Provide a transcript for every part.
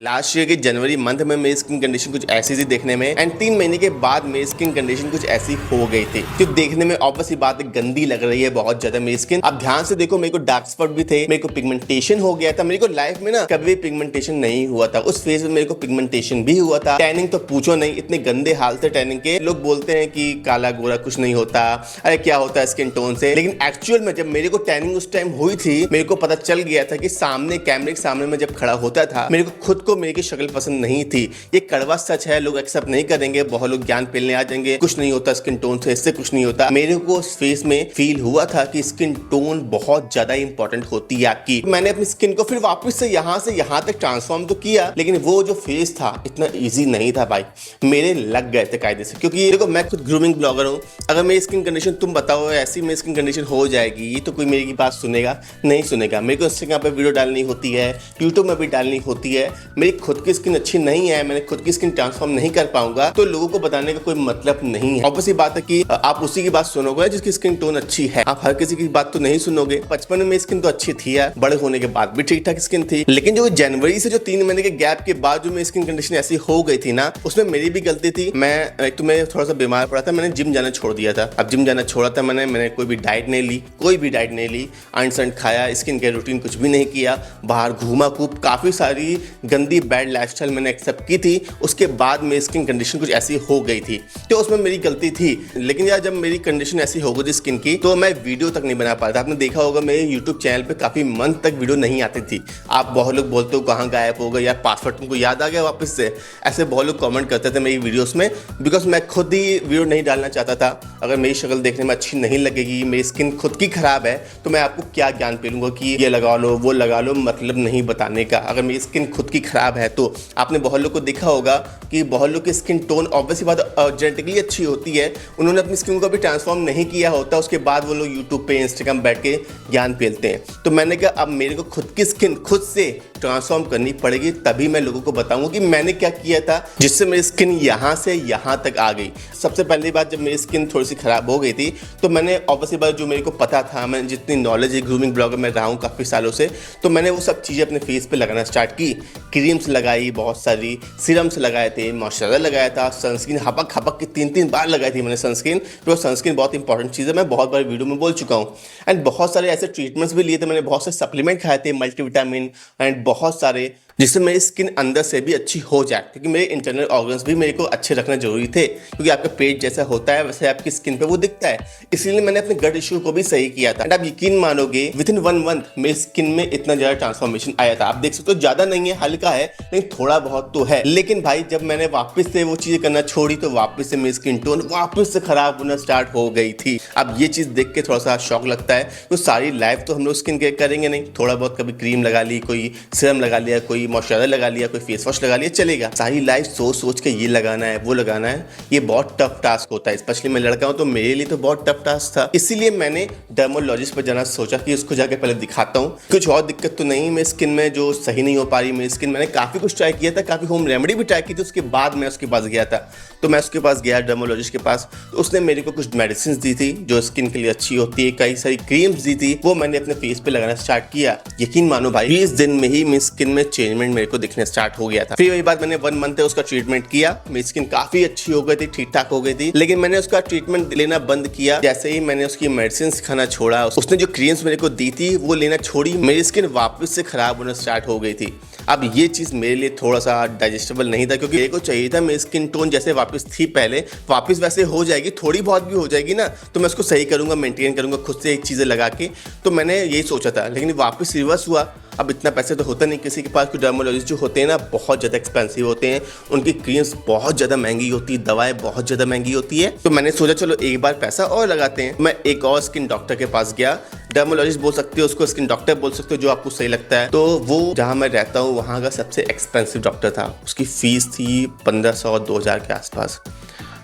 Last year के जनवरी month में मेरी स्किन कंडीशन कुछ ऐसी थी देखने में, एंड 3 महीने के बाद मेरी स्किन कंडीशन कुछ ऐसी हो गई थी जो देखने में ऑब्वियसली बात है गंदी लग रही है बहुत ज्यादा मेरी स्किन। अब ध्यान से देखो, मेरे को डार्क स्पॉट भी थे, मेरे को पिगमेंटेशन हो गया था। मेरे को लाइफ में ना कभी पिगमेंटेशन नहीं हुआ था, उस फेज में मेरे को पिगमेंटेशन भी हुआ था। टैनिंग तो पूछो नहीं, इतने गंदे हाल थे टैनिंग के। लोग बोलते हैं कि काला गोरा कुछ नहीं होता, अरे क्या होता है स्किन टोन से, लेकिन एक्चुअल में जब मेरे को टैनिंग उस टाइम हुई थी, मेरे को पता चल गया था कि सामने कैमरे के सामने में जब खड़ा होता था, मेरे को खुद को मेरी शक्ल पसंद नहीं थी। ये कड़वा सच है, लोग एक्सेप्ट नहीं करेंगे, बहुत लोग ज्ञान पेलने आ जाएंगे, कुछ नहीं होता स्किन टोन से, इससे कुछ नहीं होता। मेरे को उस फेस में फील हुआ था कि स्किन टोन बहुत ज्यादा इंपॉर्टेंट होती है आपकी। मैंने अपनी स्किन को फिर वापस से यहाँ तक ट्रांसफॉर्म तो किया, लेकिन वो जो फेस था इतना ईजी नहीं था भाई, मेरे लग गए थे कायदे से। क्योंकि देखो, मैं खुद ग्रूमिंग ब्लॉगर हूँ। अगर मेरी स्किन कंडीशन तुम बताओ ऐसी मेरी स्किन कंडीशन हो जाएगी तो कोई मेरी बात सुनेगा? नहीं सुनेगा। मेरे को इंस्टाग्राम पे वीडियो डालनी होती है, यूट्यूब में भी डालनी होती है। मेरी खुद की स्किन अच्छी नहीं है, मैंने खुद की स्किन ट्रांसफॉर्म नहीं कर पाऊंगा, तो लोगों को बताने का कोई मतलब नहीं है। ऑब्वियसली बात है कि आप उसी की बात सुनोगे जिसकी स्किन टोन अच्छी है। आप हर किसी की बात तो नहीं सुनोगे। बचपन में मेरी स्किन तो अच्छी थी यार, बड़े होने के बाद भी ठीक ठाक स्किन थी, लेकिन जो जनवरी से जो 3 महीने के गैप के बाद जो मेरी स्किन कंडीशन ऐसी हो गई थी ना, उसमें मेरी भी गलती थी। मैं थोड़ा सा बीमार पड़ा था, मैंने जिम जाना छोड़ दिया था। अब जिम जाना छोड़ा था मैंने कोई भी डाइट नहीं ली, अंट संट खाया, स्किन केयर रूटीन कुछ भी नहीं किया, बाहर घूमा खूब, काफी सारी गंदी बैड लाइफस्टाइल मैंने एक्सेप्ट की थी। उसके बाद मेरी स्किन कंडीशन कुछ ऐसी हो गई थी, तो उसमें मेरी गलती थी। लेकिन यार जब मेरी कंडीशन ऐसी हो गई थी स्किन की, तो मैं वीडियो तक नहीं बना पाया था। आपने देखा होगा मेरे यूट्यूब चैनल पे काफी मंथ तक वीडियो नहीं आती थी। आप बहुत लोग बोलते हो कहाँ गायब हो गए यार, पासवर्ड तुमको याद आ गया वापस से, ऐसे बहुत लोग कमेंट करते थे मेरी वीडियोस में। बिकॉज मैं खुद ही वीडियो नहीं डालना चाहता था। अगर मेरी शक्ल देखने में अच्छी नहीं लगेगी, मेरी स्किन खुद की खराब है, तो मैं आपको क्या ज्ञान पेलूंगा कि ये लगा लो वो लगा लो, मतलब नहीं बताने का। अगर मेरी स्किन खुद की खराब है तो आपने बहुत लोग को देखा होगा कि बहुत लोग की स्किन टोन ऑब्वियसली बात जेनेटिकली अच्छी होती है, उन्होंने अपनी स्किन को भी ट्रांसफॉर्म नहीं किया होता, उसके बाद वो लोग यूट्यूब पे इंस्टाग्राम बैठ के ज्ञान पेलते हैं। तो मैंने कहा अब मेरे को खुद की स्किन खुद से ट्रांसफॉर्म करनी पड़ेगी, तभी मैं लोगों को बताऊंगा कि मैंने क्या किया था जिससे मेरी स्किन यहाँ से यहाँ तक आ गई। सबसे पहली बात, जब मेरी स्किन थोड़ी सी खराब हो गई थी, तो मैंने ऑब्वियसली बात जो मेरे को पता था, मैं जितनी नॉलेज है ग्रूमिंग ब्लॉगर में रहा हूँ काफ़ी सालों से, तो मैंने वो सब चीज़ें अपने फेस पे लगाना स्टार्ट की। क्रीम्स लगाई, बहुत सारी सीरम्स लगाए थे, मॉइस्चराइजर लगाया था, सनस्क्रीन हपक के 3 बार लगाई थी मैंने सनस्क्रीन। तो सनस्क्रीन बहुत इंपॉर्टेंट चीज़ है, मैं बहुत बार वीडियो में बोल चुका हूँ। एंड बहुत सारे ऐसे ट्रीटमेंट्स भी लिए थे मैंने, बहुत से सप्लीमेंट खाए थे, मल्टीविटामिन एंड बहुत सारे, जिससे मेरी स्किन अंदर से भी अच्छी हो जाए। क्योंकि मेरे इंटरनल ऑर्गन्स भी मेरे को अच्छे रखना जरूरी थे, क्योंकि आपका पेट जैसा होता है वैसे आपकी स्किन पे वो दिखता है। इसलिए मैंने अपने गट इश्यू को भी सही किया था। एंड आप यकीन मानोगे, विद इन 1 मंथ मेरी स्किन में इतना ज्यादा ट्रांसफॉर्मेशन आया था। आप देख सकते हो, ज्यादा नहीं है, हल्का है, लेकिन थोड़ा बहुत तो है। लेकिन भाई जब मैंने वापस से वो चीजें करना छोड़ी, तो वापस से मेरी स्किन टोन वापस से खराब होना स्टार्ट हो गई थी। अब ये चीज देख के थोड़ा सा शौक लगता है, तो सारी लाइफ तो हम लोग स्किन केयर करेंगे नहीं, थोड़ा बहुत कभी क्रीम लगा ली, कोई सीरम लगा लिया, कोई मॉइस्चराइजर लगा लिया, कोई फेस वॉश लगा लिया, चलेगा। सारी लाइफ सोच के ये लगाना है वो लगाना है, ये बहुत टफ टास्क होता है। स्पेशली मैं लड़का हूं तो मेरे लिए तो बहुत टफ टास्क था। इसीलिए मैंने डर्मोलॉजिस्ट पर जाना सोचा कि उसको जाके पहले दिखाता हूँ, कुछ और दिक्कत तो नहीं मेरी स्किन में जो सही नहीं हो पा रही मेरी स्किन। मैंने काफी कुछ ट्राई किया था, काफी होम रेमेडी भी ट्राई की थी, उसके बाद मैं उसके पास गया था। तो मैं उसके पास गया डर्मोलॉजिस्ट के पास, तो उसने मेरे को कुछ मेडिसिन दी थी जो स्किन के लिए अच्छी होती है, कई सारी क्रीम्स दी थी, वो मैंने अपने फेस पे लगाना स्टार्ट किया। यकीन मानो भाई 20 दिन में ही मेरी स्किन में चेंजमेंट मेरे को दिखने स्टार्ट हो गया था। फिर वही बात, मैंने 1 मंथ उसका ट्रीटमेंट किया, मेरी स्किन काफी अच्छी हो गई थी, ठीक ठाक हो गई थी। लेकिन मैंने उसका ट्रीटमेंट लेना बंद किया जैसे ही मैंने उसकी मेडिसिन खाना छोड़ा। उसने जो क्रीम्स मेरे को दी थी वो लेना छोड़ी, मेरी स्किन वापस से खराब होना स्टार्ट हो गई थी। अब ये चीज मेरे लिए थोड़ा सा डाइजेस्टेबल नहीं था, क्योंकि मेरे को चाहिए था मेरी स्किन टोन जैसे वापस थी पहले, वापस वैसे हो जाएगी, थोड़ी बहुत भी हो जाएगी ना, तो मैं उसको सही करूंगा, मेंटेन करूंगा खुद से एक चीजें लगा के। तो मैंने यही सोचा था, लेकिन वापस रिवर्स हुआ। अब इतना पैसे तो होता नहीं किसी के पास, क्योंकि डर्मोलॉजिस्ट जो होते हैं ना बहुत ज़्यादा एक्सपेंसिव होते हैं, उनकी क्रीम्स बहुत ज़्यादा महंगी होती है, दवाएं बहुत ज़्यादा महंगी होती है। तो मैंने सोचा चलो एक बार पैसा और लगाते हैं। मैं एक और स्किन डॉक्टर के पास गया, डर्मोलॉजिस्ट बोल सकते हो उसको, स्किन डॉक्टर बोल सकते हो, जो आपको सही लगता है। तो वो जहाँ मैं रहता हूँ वहाँ का सबसे एक्सपेंसिव डॉक्टर था, उसकी फीस थी 1500-2000 के आसपास।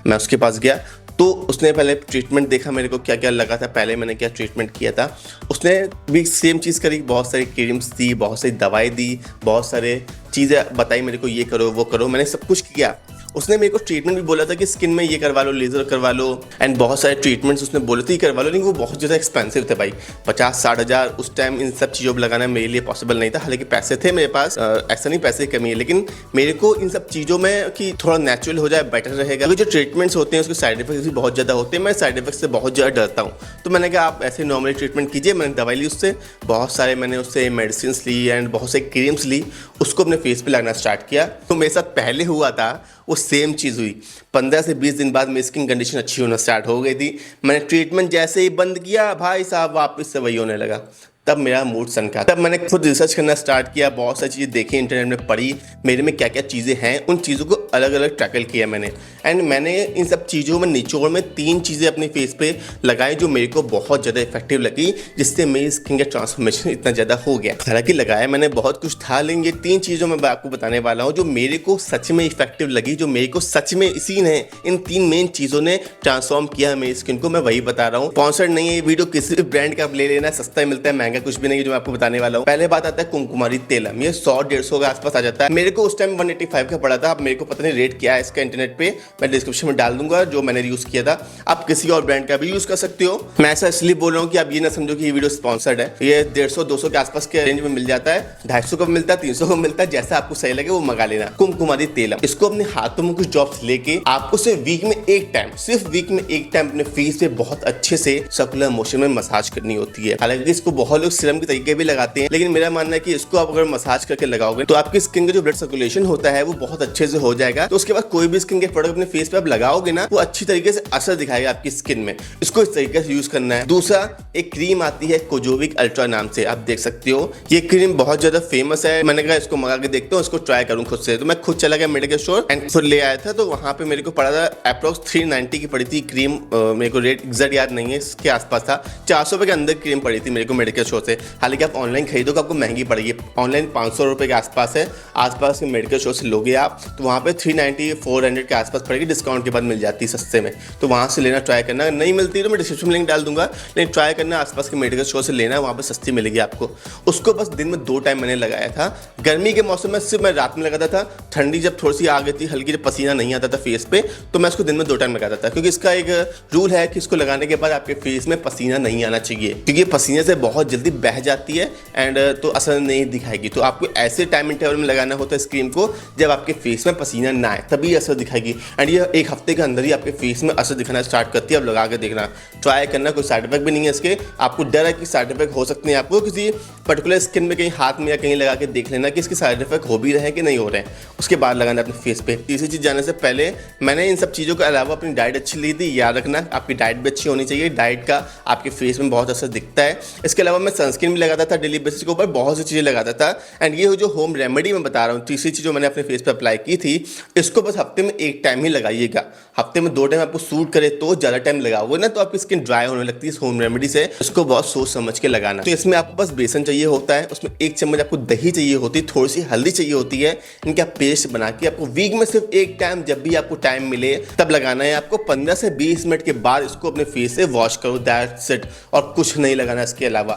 मैं उसके पास गया तो उसने पहले ट्रीटमेंट देखा मेरे को क्या क्या लगा था, पहले मैंने क्या ट्रीटमेंट किया था। उसने भी सेम चीज़ करी, बहुत सारी क्रीम्स दी, बहुत सारी दवाई दी, बहुत सारे चीज़ें बताई मेरे को, ये करो वो करो, मैंने सब कुछ किया। उसने मेरे को ट्रीटमेंट भी बोला था कि स्किन में ये करवा लो, लेजर करवा लो, एंड बहुत सारे ट्रीटमेंट्स उसने बोले थे करवा लो, लेकिन वो बहुत ज़्यादा एक्सपेंसिव थे भाई। 50-60 हज़ार उस टाइम इन सब चीज़ों पर लगाना मेरे लिए पॉसिबल नहीं था। हालांकि पैसे थे मेरे पास, ऐसा नहीं पैसे की कमी है, लेकिन मेरे को इन सब चीज़ों में कि थोड़ा नेचुरल हो जाए बेटर रहेगा। क्योंकि जो ट्रीटमेंट्स होते हैं उसके साइड इफेक्ट्स भी बहुत ज़्यादा होते हैं, मैं साइड इफेक्ट से बहुत ज़्यादा डरता हूँ। तो मैंने कहा आप ऐसे नॉर्मली ट्रीटमेंट कीजिए। मैंने दवाई ली उससे, बहुत सारे मैंने उससे मेडिसिन ली एंड बहुत से क्रीम्स ली, उसको अपने फेस पे लगाना स्टार्ट किया। तो मेरे साथ पहले हुआ था वो सेम चीज़ हुई। 15 से 20 दिन बाद मेरी स्किन कंडीशन अच्छी होना स्टार्ट हो गई थी। मैंने ट्रीटमेंट जैसे ही बंद किया भाई साहब वापस से वही होने लगा। तब मेरा मूड सनका। तब मैंने खुद रिसर्च करना स्टार्ट किया, बहुत सारी चीज़ें देखी, इंटरनेट में पढ़ी, मेरे में क्या क्या चीज़ें हैं, उन चीज़ों को अलग अलग टैकल किया मैंने। एंड मैंने इन सब चीज़ों में निचोड़ में 3 चीज़ें अपने फेस पे लगाई जो मेरे को बहुत ज़्यादा इफेक्टिव लगी, जिससे मेरी स्किन का ट्रांसफॉर्मेशन इतना ज़्यादा हो गया। हालांकि लगाया मैंने बहुत कुछ था, लेकिन ये 3 चीज़ों में आपको बताने वाला हूँ जो मेरे को सच में इफेक्टिव लगी, जो मेरे को सच में इसी ने इन 3 मेन चीज़ों ने ट्रांसफॉर्म किया मेरी स्किन को। मैं वही बता रहा हूँ, स्पॉन्सर्ड नहीं है ये वीडियो, किसी भी ब्रांड का आप ले लेना, सस्ता मिलता है, महंगा कुछ भी नहीं है जो मैं आपको बताने वाला हूँ। पहले बात आता है कुमकुमारी तेलम, ये 100-150 के आसपास आ जाता है। मेरे को उस टाइम 185 का पड़ा था। अब मेरे को पता नहीं रेट क्या है इसका इंटरनेट पे, मैं डिस्क्रिप्शन में डाल दूंगा जो मैंने यूज किया था। आप किसी और ब्रांड का भी यूज कर सकते हो। मैं ऐसा इसलिए बोल रहा हूँ कि आप ये ना समझो कि ये वीडियो स्पॉन्सर्ड है। ये 150-200 के आसपास के रेंज में मिल जाता है, 250 का मिलता है, 300 का मिलता है, जैसा आपको सही लगे वो मंगा लेना। कुमकुमारी तेलम, इसको अपने हाथों में कुछ ड्रॉप्स लेके आपको सिर्फ वीक में एक टाइम अपने फेस पे बहुत अच्छे से सर्कुलर मोशन में मसाज करनी होती है। हालांकि इसको बहुत लोग सीरम के तरीके भी लगाते हैं, लेकिन मेरा मानना है कि इसको आप अगर मसाज करके लगाओगे तो आपकी स्किन का जो ब्लड सर्कुलेशन होता है वो बहुत अच्छे से हो जाएगा। तो उसके बाद कोई भी स्किन के प्रोडक्ट अपने फेस पे आप लगाओगे ना, वो अच्छी तरीके से असर दिखाएगा आपकी स्किन में। इसको इस तरीके से यूज करना है। दूसरा, एक क्रीम आती है कोजोविक अल्ट्रा नाम से, आप देख सकते हो। ये क्रीम बहुत ज्यादा फेमस है। मैंने कहा इसको मंगा के देखता हूँ, इसको ट्राई करूँ खुद से। तो मैं खुद चला गया मेडिकल स्टोर एंड खुद ले आया था। तो वहां पे मेरे को पड़ा था अप्रोक्स 390 की पड़ी थी क्रीम। मेरे को रेट एग्जैक्ट याद नहीं है, इसके आसपास था। 400 रुपए के अंदर क्रीम पड़ी थी मेरे को मेडिकल स्टोर से। हालांकि आप ऑनलाइन खरीदोगे आपको महंगी पड़ेगी, ऑनलाइन 500 रुपए के आसपास है। आसपास के मेडिकल स्टोर से लोगे आप तो वहाँ पे 390-400 के आसपास पड़ेगी, डिस्काउंट के बाद मिल जाती है सस्ते में। तो वहाँ से लेना ट्राई करना, नहीं मिलती तो मैं डिस्क्रिप्शन में लिंक डाल दूंगा, लेकिन ट्राई करना आसपास के मेडिकल स्टोर से लेना, वहाँ पे सस्ती मिलेगी आपको। उसको बस दिन में 2 टाइम मैंने लगाया था। गर्मी के मौसम में सिर्फ मैं रात में लगाता था, ठंडी जब थोड़ी सी आ गई थी हल्की, जब पसीना नहीं आता था फेस पे, तो मैं इसको दिन में 2 टाइम लगाता था। क्योंकि इसका एक रूल है कि इसको लगाने के बाद आपके फेस में पसीना नहीं आना चाहिए, क्योंकि पसीने से बहुत जल्दी बह जाती है एंड तो असर नहीं दिखाएगी। तो आपको ऐसे टाइम इंटरवल में लगाना होता है इस क्रीम को जब आपके फेस में पसीना ना आए, तभी असर दिखाएगी। एंड ये 1 हफ्ते के अंदर ही आपके फेस में असर दिखाना स्टार्ट करती है। अब लगा के देखना, ट्राई करना, कोई साइड इफेक्ट भी नहीं है इसके। आपको डर है कि साइड इफेक्ट हो सकते हैं, आपको किसी पर्टिकुलर स्किन में कहीं हाथ में या कहीं लगा के देख लेना कि इसके साइड इफेक्ट हो भी रहे कि नहीं हो रहे हैं, उसके बाद लगाना अपने फेस पे। तीसरी चीज़ जाने से पहले मैंने इन सब चीज़ों के अलावा अपनी डाइट अच्छी ली थी। याद रखना आपकी डाइट भी अच्छी होनी चाहिए, डाइट का आपके फेस में बहुत असर दिखता है। इसके अलावा मैं सनस्क्रीन भी लगाता था डेली बेसिस के ऊपर, बहुत सी चीज़ें लगाता था। एंड ये जो होम रेमेडी मैं बता रहा हूँ, तीसरी चीज़ जो मैंने अपने फेस पे अप्लाई की थी, इसको बस हफ्ते में 1 टाइम ही लगाइएगा। हफ्ते में 2 टाइम आपको सूट करे तो, ज़्यादा टाइम लगाओगे ना तो आपकी स्किन ड्राई होने लगती है इस होम रेमेडी से। इसको बहुत सोच समझ के लगाना। तो इसमें आपको बस बेसन चाहिए होता है, उसमें 1 चम्मच आपको दही चाहिए होती है, थोड़ी सी हल्दी चाहिए होती है। इनका पेस्ट बना के आपको वीक में सिर्फ 1 टाइम, जब भी आपको टाइम मिले तब लगाना है। आपको 15 से 20 मिनट के बाद इसको अपने फेस से वॉश करो, दैट्स इट, और कुछ नहीं लगाना इसके अलावा।